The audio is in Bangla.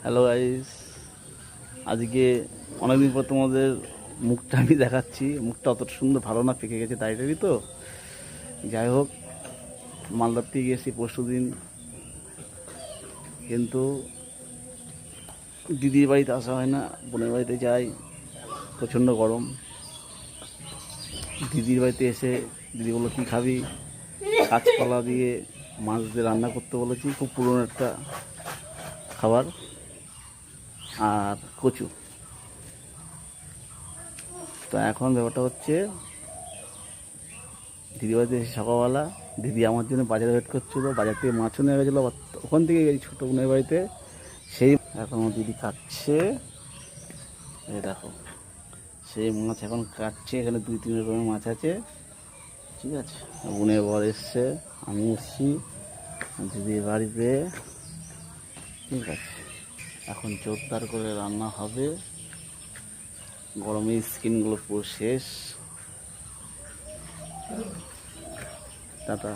হ্যালো গাইস, আজকে অনেকদিন পর তোমাদের মুখটা আমি দেখাচ্ছি। মুখটা অত সুন্দর ভালো না, পেকে গেছে তাড়াতাড়ি তো। যাই হোক, মালদার থেকে গেছি পরশু দিন, কিন্তু দিদির বাড়িতে আসা হয় না, বোনের বাড়িতে যাই। প্রচণ্ড গরম। দিদির বাড়িতে এসে দিদি বললো কী খাবি, কাঁচকলা দিয়ে মাছ দিয়ে রান্না করতে বলেছি, খুব পুরনো একটা খাবার, আর কচু। তো এখন ব্যাপারটা হচ্ছে, দিদি বাড়িতে এসে সকালবেলা দিদি আমার জন্য বাজারে ওয়েট করছিলো, বাজার থেকে মাছও নিয়ে গেছিলো, ওখান থেকে গেছি ছোটো বোনের বাড়িতে। সেই এখন আমার দিদি কাটছে, এই দেখো সেই মাছ এখন কাটছে। এখানে 2-3 রকমের মাছ আছে, ঠিক আছে। বোনের বর এসছে, আমি এসছি দিদির বাড়িতে, ঠিক আছে। এখন জোরদার করে রান্না হবে, গরমে স্কিনগুলো পুরো শেষ। টাটা।